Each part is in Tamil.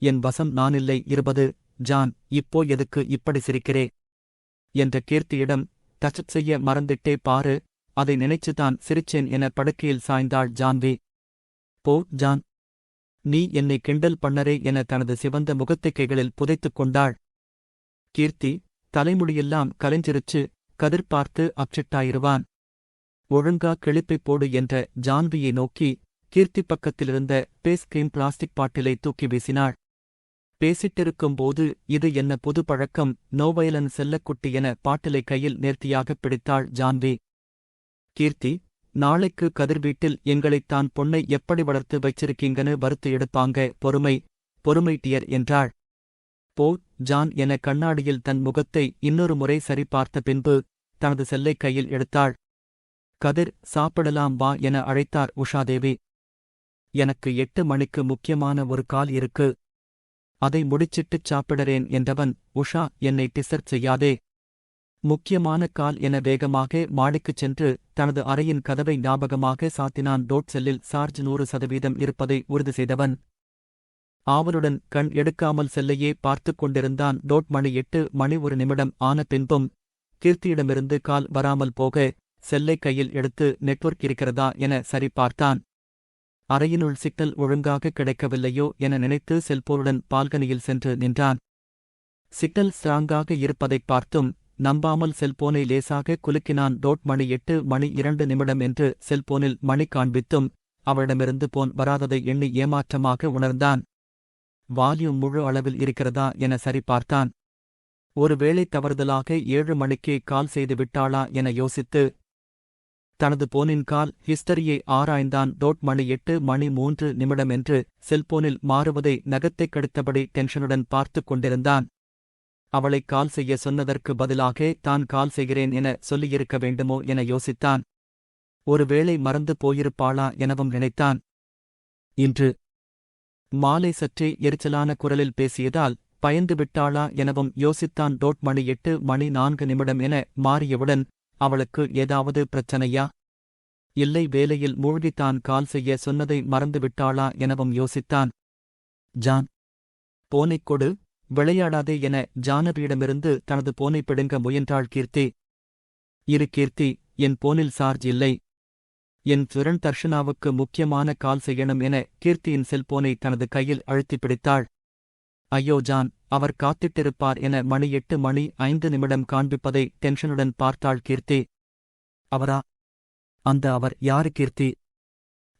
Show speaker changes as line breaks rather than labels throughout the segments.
என் வசம் நானில்லை 20. ஜான், இப்போ எதுக்கு இப்படி சிரிக்கிறே என்ற கீர்த்தியிடம், டச் செய்ய மறந்துட்டே பாரு, அதை நினைச்சுதான் சிரிச்சேன் என படுக்கையில் சாய்ந்தாள் ஜான்வி. போ ஜான், நீ என்னை கிண்டல் பண்ணரே என தனது சிவந்த முகத்தை கைகளில் புதைத்துக் கொண்டாள். கீர்த்தி, தலைமுடியெல்லாம் கலைஞ்சிருச்சு, கதிர் பார்த்து அப்செட்டாயிருவான். ஒழுங்கா கிளிப்பைப் போடு என்ற ஜான்வியை நோக்கி கீர்த்தி பக்கத்திலிருந்த பேஸ் கிரீம் பிளாஸ்டிக் பாட்டிலை தூக்கி வீசினாள். பேசிட்டிருக்கும்போது இது என்ன புது பழக்கம், நோவயலன் செல்லக்குட்டி என பாட்டிலை கையில் நேர்த்தியாகப் பிடித்தாள் ஜான்வி. கீர்த்தி, நாளைக்கு கதிர் வீட்டில் எங்களைத்தான் பொண்ணை எப்படி வளர்த்து வச்சிருக்கீங்கன்னு வறுத்து எடுப்பாங்க, பொறுமை டியர் என்றாள். போ ஜான் என கண்ணாடியில் தன் முகத்தை இன்னொரு முறை சரி பார்த்த பின்பு தனது செல்லை கையில் எடுத்தாள். கதிர், சாப்பிடலாம் வா என அழைத்தார் உஷாதேவி. எனக்கு 8 மணிக்கு முக்கியமான ஒரு கால் இருக்கு, அதை முடிச்சிட்டுச் சாப்பிடறேன் என்றவன், உஷா, என்னை டிஸ்டர்ப் செய்யாதே. முக்கியமான கால் என வேகமாக மாடிக்குச் சென்று தனது அறையின் கதவை ஞாபகமாக சாத்தினான். செல்லில் சார்ஜ் 100% இருப்பதை உறுதி செய்தவன் ஆவலுடன் கண் எடுக்காமல் செல்லையே பார்த்துக் கொண்டிருந்தான். மணி 8 ஆன பின்பும் கீர்த்தியிடமிருந்து கால் வராமல் போக செல்லை கையில் எடுத்து நெட்வொர்க் இருக்கிறதா என சரி பார்த்தான். அறையினுள் சிக்னல் ஒழுங்காக கிடைக்கவில்லையோ என நினைத்து செல்போனுடன் பால்கனியில் சென்று நின்றான். சிக்னல் ஸ்ட்ராங்காக இருப்பதைப் பார்த்தும் நம்பாமல் செல்போனை லேசாக குலுக்கினான். மணி 8:02 என்று செல்போனில் மணி காண்பித்தும் அவளிடமிருந்து போன் வராததை எண்ணி ஏமாற்றமாக உணர்ந்தான். வால்யூம் முழு அளவில் இருக்கிறதா என சரி பார்த்தான். ஒருவேளை தவறுதலாக 7 மணிக்கே கால் செய்து விட்டாளா என யோசித்து தனது போனின் கால் ஹிஸ்டரியை ஆராய்ந்தான். மணி 8:03 என்று செல்போனில் மாறுவதை நகத்தைக் கடித்தபடி டென்ஷனுடன் பார்த்துக் கொண்டிருந்தான். அவளை கால் செய்ய சொன்னதற்கு பதிலாக தான் கால் செய்கிறேன் என சொல்லியிருக்க வேண்டுமோ என யோசித்தான். ஒருவேளை மறந்து போயிருப்பாளா எனவும் நினைத்தான். இன்று மாலை சற்றே எரிச்சலான குரலில் பேசியதால் பயந்து விட்டாளா எனவும் யோசித்தான். மணி 8:04 என மாறியவுடன் அவளுக்கு ஏதாவது பிரச்சனையா, இல்லை வேலையில் மூழ்கித்தான் கால் செய்ய சொன்னதை மறந்து விட்டாளா எனவும் யோசித்தான். ஜான், போனைக் கொடு, விளையாடாதே என ஜானவியிடமிருந்து தனது போனை பிடுங்க முயன்றாள் கீர்த்தி. இரு கீர்த்தி, என் போனில் சார்ஜ் இல்லை, என் ஃப்ரெண்ட் தர்ஷனாவுக்கு முக்கியமான கால் செய்யணும் என கீர்த்தியின் செல்போனை தனது கையில் அழுத்தி பிடித்தாள். ஐயோ ஜான், அவர் காத்திட்டிருப்பார் என மணி 8:05 காண்பிப்பதை டென்ஷனுடன் பார்த்தாள் கீர்த்தி. அவரா? அந்த அவர் யாரு கீர்த்தி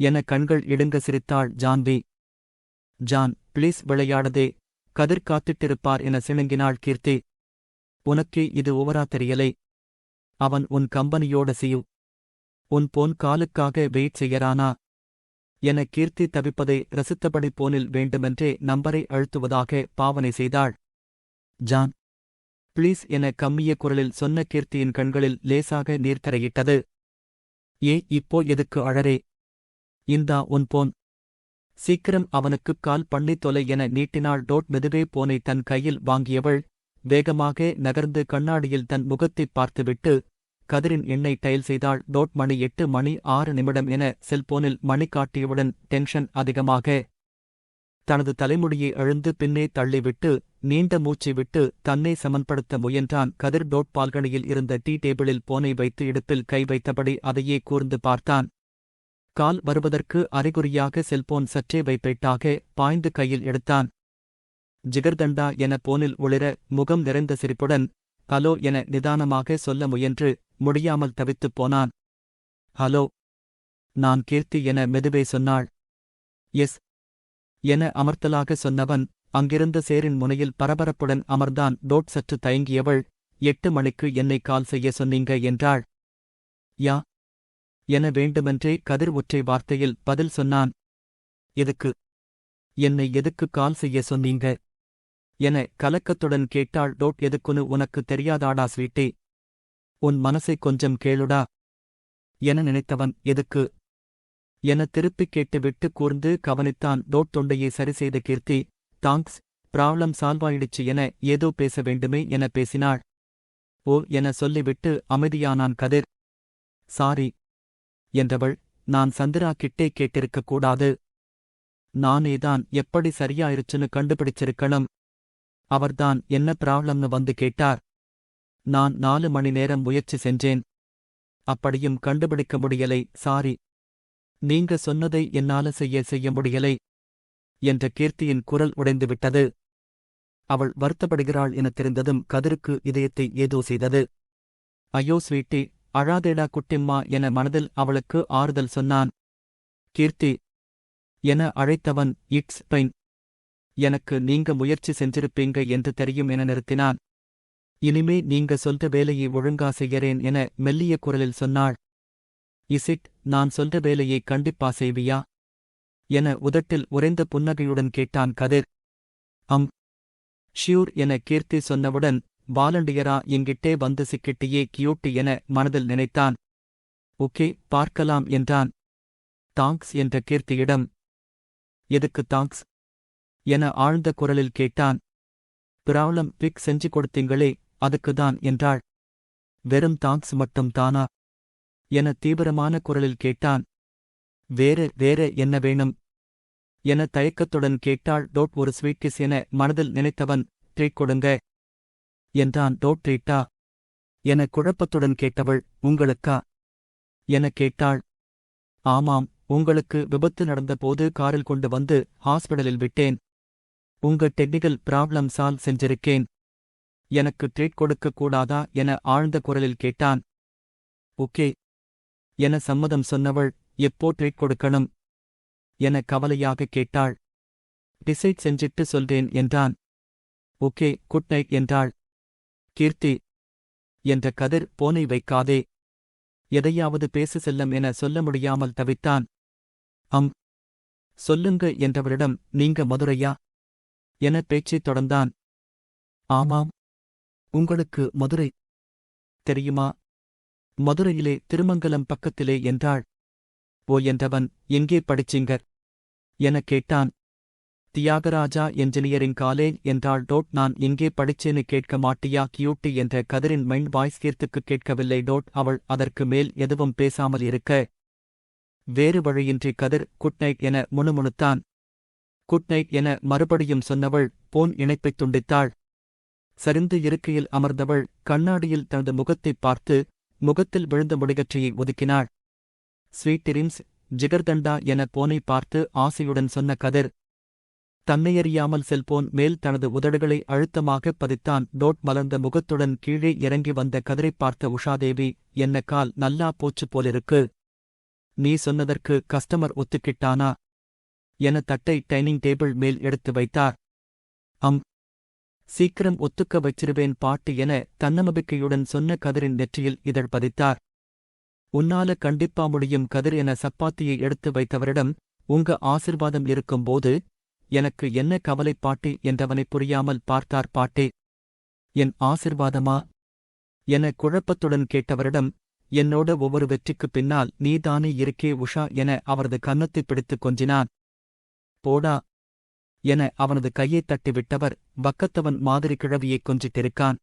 என கண்கள் இடுங்க சிரித்தாள் ஜான்வி. ஜான், ப்ளீஸ் விளையாடதே, கதிர் காத்திட்டிருப்பார் என சிணுங்கினாள் கீர்த்தி. உனக்கே இது ஓவரா தெரியலை, அவன் உன் கம்பெனியோட சியு, உன் போன் காலுக்காக வெயிட் செய்யறானா என கீர்த்தி தவிப்பதை ரசித்தபடி போனில் வேண்டுமென்றே நம்பரை அழுத்துவதாக பாவனை செய்தாள். ஜான், ப்ளீஸ் என கம்மிய குரலில் சொன்ன கீர்த்தியின் கண்களில் லேசாக நீர் தரையிட்டது. ஏ, இப்போ எதுக்கு அழறே, இந்தா உன் போன், சீக்கிரம் அவனுக்குக் கால் பண்ணி தொலை என நீட்டினாள். மெதுவே போனை தன் கையில் வாங்கியவள் வேகமாக நகர்ந்து கண்ணாடியில் தன் முகத்தைப் பார்த்துவிட்டு கதிரின் எண்ணை டயல் செய்தாள். மணி 8:06 என செல்போனில் மணி காட்டியவுடன் டென்ஷன் அதிகமாக தனது தலைமுடியை அழுந்து பின்னே தள்ளிவிட்டு நீண்ட மூச்சை விட்டு தன்னை சமன்படுத்த முயன்றான். கதிர் பால்கனியில் இருந்த டீ டேபிளில் போனை வைத்து இடுப்பில் கை வைத்தபடி அதையே கூர்ந்து பார்த்தான். கால் வருவதற்கு அறிகுறியாக செல்போன் சற்றே வைப்பைட்டாக பாய்ந்து கையில் எடுத்தான். ஜிகர்தண்டா என போனில் ஒளிர முகம் நிறைந்த சிரிப்புடன் ஹலோ என நிதானமாக சொல்ல முயன்று முடியாமல் தவித்துப் போனான். ஹலோ, நான் கீர்த்தி என மெதுவே சொன்னாள். எஸ் என அமர்த்தலாக சொன்னவன் அங்கிருந்த சேரின் முனையில் பரபரப்புடன் அமர்ந்தான். சற்று தயங்கியவள், 8 மணிக்கு என்னை கால் செய்ய சொன்னீங்க என்றாள். யா என வேண்டுமென்றே கதிர் ஒற்றை வார்த்தையில் பதில் சொன்னான். எதுக்கு, என்னை எதுக்கு கால் செய்ய சொன்னீங்க என கலக்கத்துடன் கேட்டாள். எதுக்குன்னு உனக்கு தெரியாதாடா ஸ்வீட்டே, உன் மனசை கொஞ்சம் கேளுடா என நினைத்தவன் எதுக்கு என திருப்பிக் கேட்டுவிட்டு கூர்ந்து கவனித்தான். தொண்டையை சரிசெய்த கீர்த்தி, தாங்க்ஸ், ப்ராப்ளம் சால்வாயிடுச்சு என ஏதோ பேச வேண்டுமே என பேசினாள். ஓ என சொல்லிவிட்டு அமைதியானான் கதிர். சாரி என்றவள், நான் சந்திரா கிட்டே கேட்டிருக்கக் கூடாது. நானேதான் எப்படி சரியாயிருச்சுன்னு கண்டுபிடிச்சிருக்கணும். அவர்தான் என்ன ப்ராப்ளம்னு வந்து கேட்டார். நான் 4 மணி நேரம் முயற்சி செஞ்சேன். அப்படியும் கண்டுபிடிக்க முடியலை. சாரி. நீங்க சொன்னதை என்னால செய்ய முடியலை என்ற கீர்த்தியின் குரல் உடைந்துவிட்டது. அவள் வருத்தப்படுகிறாள் என தெரிந்ததும் கதிருக்கு இதயத்தை ஏதோ செய்தது. ஐயோ ஸ்வீட்டி, அழாதேடா குட்டிம்மா என மனதில் அவளுக்கு ஆறுதல் சொன்னான். கீர்த்தி என அழைத்தவன், இட்ஸ் ஃபைன். எனக்கு நீங்க முயற்சி செஞ்சிருப்பீங்க என்று தெரியும் என நிறுத்தினான். இனிமே நீங்க சொல்ற வேலையை ஒழுங்கா செய்யறேன் என மெல்லிய குரலில் சொன்னாள். இசிட், நான் சொல்ற வேலையை கண்டிப்பா செய்வியா என உதட்டில் உறைந்த புன்னகையுடன் கேட்டான் கதிர். ஷியூர் என கீர்த்தி சொன்னவுடன், வாலண்டியரா எங்கிட்டே வந்து சிக்கிட்டியே கியூட்டி என மனதில் நினைத்தான். ஓகே, பார்க்கலாம் என்றான். தாங்க்ஸ் என்ற கீர்த்தியிடம். எதுக்கு தாங்க்ஸ் என ஆழ்ந்த குரலில் கேட்டான். ப்ராப்ளம் பிக் செஞ்சு கொடுத்தீங்களே, அதுக்குதான் என்றாள். வெறும் தாங்க்ஸ் மட்டும் தானா என தீவிரமான குரலில் கேட்டான். வேற என்ன வேணும் என தயக்கத்துடன் கேட்டாள். ஒரு ஸ்வீட்கிஸ் என மனதில் நினைத்தவன், ட்ரீட் கொடுங்க என்றான். ட்ரீட்டா என குழப்பத்துடன் கேட்டவள், உங்களுக்கா என கேட்டாள். ஆமாம், உங்களுக்கு விபத்து நடந்தபோது காரில் கொண்டு வந்து ஹாஸ்பிடலில் விட்டேன். உங்க டெக்னிக்கல் ப்ராப்ளம் சால்வ் செஞ்சிருக்கேன். எனக்கு ட்ரீட் கொடுக்க கூடாதா என ஆழ்ந்த குரலில் கேட்டான். ஓகே என சம்மதம் சொன்னவள், எப்போ ட்ரீட் கொடுக்கணும் என கவலையாக கேட்டாள். டிசைட் செஞ்சிட்டு சொல்றேன் என்றான். ஓகே, குட் நைட் என்றாள். கீர்த்தி என்ற கதிர் போனை வைக்காதே. எதையாவது பேசு செல்லம் என சொல்ல முடியாமல் தவித்தான். சொல்லுங்க என்றவரிடம், நீங்க மதுரையா என பேச்சைத் தொடர்ந்தான். ஆமாம். உங்களுக்கு மதுரை தெரியுமா? மதுரையிலே திருமங்கலம் பக்கத்திலே என்றாள். ஓ என்றவன், எங்கே படிச்சிங்கர் என கேட்டான். தியாகராஜா என்ஜினியரிங் காலேஜ் என்றாள். நான் எங்கே படிச்சேன்னு கேட்க மாட்டியா கியூட்டி என்ற கதிரின் மைண்ட் வாய்ஸ் கீர்த்துக்கு கேட்கவில்லை. அவள் அதற்கு மேல் எதுவும் பேசாமல் இருக்க, வேறு வழியின்றி கதிர் குட் நைட் என முணுமுணுத்தான். குட் நைட் என மறுபடியும் சொன்னவள் போன் இணைப்பைத் துண்டித்தாள். சரிந்து இருக்கையில் அமர்ந்தவள் கண்ணாடியில் தனது முகத்தைப் பார்த்து முகத்தில் விழுந்த முடிகற்றையை ஒதுக்கினாள். ஸ்வீட் ட்ரீம்ஸ், ஜிகர்தண்டா என போனை பார்த்து ஆசையுடன் சொன்ன கதிர் தன்னையறியாமல் செல்போன் மேல் தனது உதடுகளை அழுத்தமாகப் பதித்தான். மலர்ந்த முகத்துடன் கீழே இறங்கி வந்த கதிரைப் பார்த்த உஷாதேவி, என்ன கால் நல்லா போச்சு போலிருக்கு. நீ சொன்னதற்கு கஸ்டமர் ஒத்துக்கிட்டானா என தட்டை டைனிங் டேபிள் மேல் எடுத்து வைத்தார். சீக்கிரம் ஒத்துக்க வச்சிருவேன் பாட்டு என தன்னம்பிக்கையுடன் சொன்ன கதிரின் நெற்றியில் இதழ் பதித்தார். உன்னால கண்டிப்பா முடியும் கதிர் என சப்பாத்தியை எடுத்து வைத்தவரிடம், உங்க ஆசிர்வாதம் இருக்கும்போது எனக்கு என்ன கவலை பாட்டி என்றவனை புரியாமல் பார்த்தார். பாட்டே, என் ஆசிர்வாதமா என குழப்பத்துடன் கேட்டவரிடம், என்னோட ஒவ்வொரு வெற்றிக்குப் பின்னால் நீதானே இருக்கே உஷா என அவரது கன்னத்தைப் பிடித்துக் கொஞ்சினான். போடா என அவனது கையைத் தட்டிவிட்டவர் வக்கத்தவன் மாதிரி கிழவியைக் கொஞ்சிட்டிருக்கான்.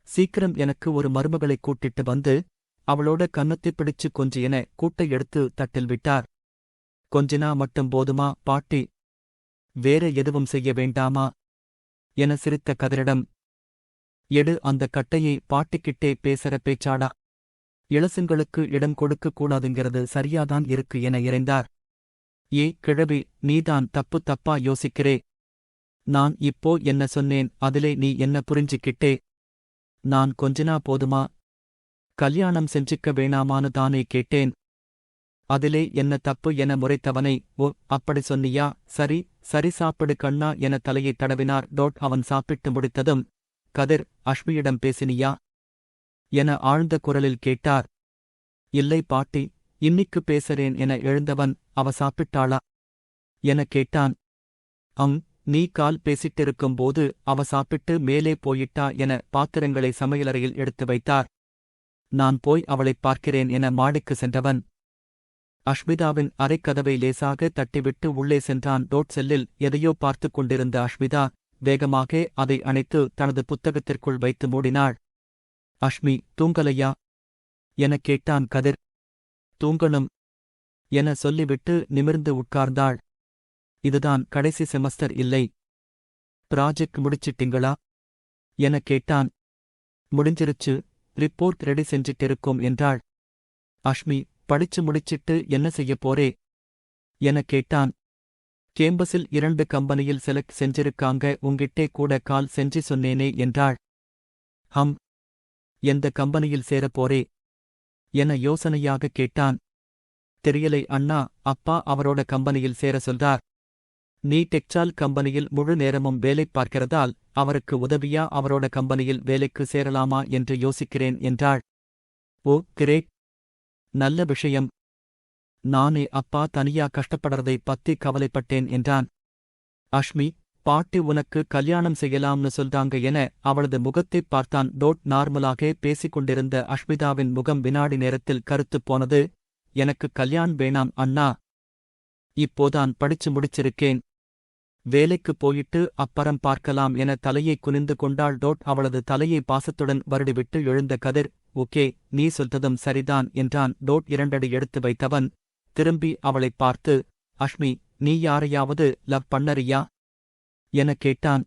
சீக்கிரம் எனக்கு ஒரு மருமகளைக் கூட்டிட்டு வந்து அவளோட கன்னத்தைப் பிடிச்சு கொஞ்சி என கூட்டை எடுத்து தட்டில் விட்டார். கொஞ்சினா மட்டும் போதுமா பாட்டி, வேற எதுவும் செய்ய வேண்டாமா என சிரித்த கதிரிடம், எடு அந்த கட்டையை பாட்டிக்கிட்டே பேசற பேச்சாடா. இளசுங்களுக்கு இடம் கொடுக்க கூடாதுங்கிறது சரியாதான் இருக்கு என இறைந்தார். ஏ கிழவி, நீதான் தப்பா யோசிக்கிறே. நான் இப்போ என்ன சொன்னேன், அதிலே நீ என்ன புரிஞ்சிக்கிட்டே? நான் கொஞ்சனா போதுமா? கல்யாணம் செஞ்சுக்க வேணாமான்னு தானே கேட்டேன். அதிலே என்ன தப்பு என முறைத்தவனை, ஓ அப்படி சொன்னியா, சரி சாப்பிடு கண்ணா என தலையைத் தடவினார். அவன் சாப்பிட்டு முடித்ததும், கதிர், அஷ்மியிடம் பேசினியா என ஆழ்ந்த குரலில் கேட்டார். இல்லை பாட்டி, இன்னிக்கு பேசறேன் என எழுந்தவன், அவ சாப்பிட்டாளா என கேட்டான். நீ கால் பேசிட்டிருக்கும்போது அவ சாப்பிட்டு மேலே போயிட்டா என பாத்திரங்களை சமையலறையில் எடுத்து வைத்தார். நான் போய் அவளைப் பார்க்கிறேன் என மாடிக்கு சென்றவன் அஷ்மிதாவின் அறைக்கதவை லேசாக தட்டிவிட்டு உள்ளே சென்றான். செல்லில் எதையோ பார்த்துக் கொண்டிருந்த அஷ்மிதா வேகமாக அதை அணைத்து தனது புத்தகத்திற்குள் வைத்து மூடினாள். அஷ்மி, தூங்கலையா எனக் கேட்டான் கதிர். தூங்கணும் என சொல்லிவிட்டு நிமிர்ந்து உட்கார்ந்தாள். இதுதான் கடைசி செமஸ்டர் இல்லை. ப்ராஜெக்ட் முடிச்சிட்டீங்களா எனக் கேட்டான். முடிஞ்சிருச்சு, ரிப்போர்ட் ரெடி செஞ்சிட்டிருக்கோம் என்றாள். அஷ்மி, படிச்சு முடிச்சிட்டு என்ன செய்யப் போறே எனக் கேட்டான். கேம்பஸில் 2 கம்பெனியில் செலக்ட் செஞ்சிருக்காங்க, உங்கிட்டே கூட கால் செஞ்சு சொன்னேனே என்றாள். ஹம். எந்த கம்பெனியில் சேரப் போறே என யோசனையாகக் கேட்டான். தெரியலை அண்ணா, அப்பா அவரோட கம்பெனியில் சேர சொல்றார். நீ டெக்ஸ்டைல் கம்பெனியில் முழு நேரமும் வேலை பார்க்கிறதால் அவருக்கு உதவியா அவரோட கம்பெனியில் வேலைக்கு சேரலாமா என்று யோசிக்கிறேன் என்றாள். ஓ கிரேட், நல்ல விஷயம். நானே அப்பா தனியா கஷ்டப்படுறதை பத்தி கவலைப்பட்டேன் என்றான். அஷ்மி, பாட்டி உனக்கு கல்யாணம் செய்யலாம்னு சொல்றாங்க என அவளது முகத்தைப் பார்த்தான். நார்மலாக பேசிக் கொண்டிருந்த அஷ்மிதாவின் முகம் வினாடி நேரத்தில் கருத்துப் போனது. எனக்கு கல்யாண் வேணாம் அண்ணா, இப்போதான் படிச்சு முடிச்சிருக்கேன், வேலைக்குப் போயிட்டு அப்பறம் பார்க்கலாம் என தலையை குனிந்து கொண்டாள். அவளது தலையை பாசத்துடன் வருடிவிட்டு எழுந்த கதிர், ஓகே, நீ சொல்றதும் சரிதான் என்றான். 2 அடி எடுத்து வைத்தவன் திரும்பி அவளைப் பார்த்து, அஷ்மி, நீ யாரையாவது லவ் பண்ணறியா எனக் கேட்டான்.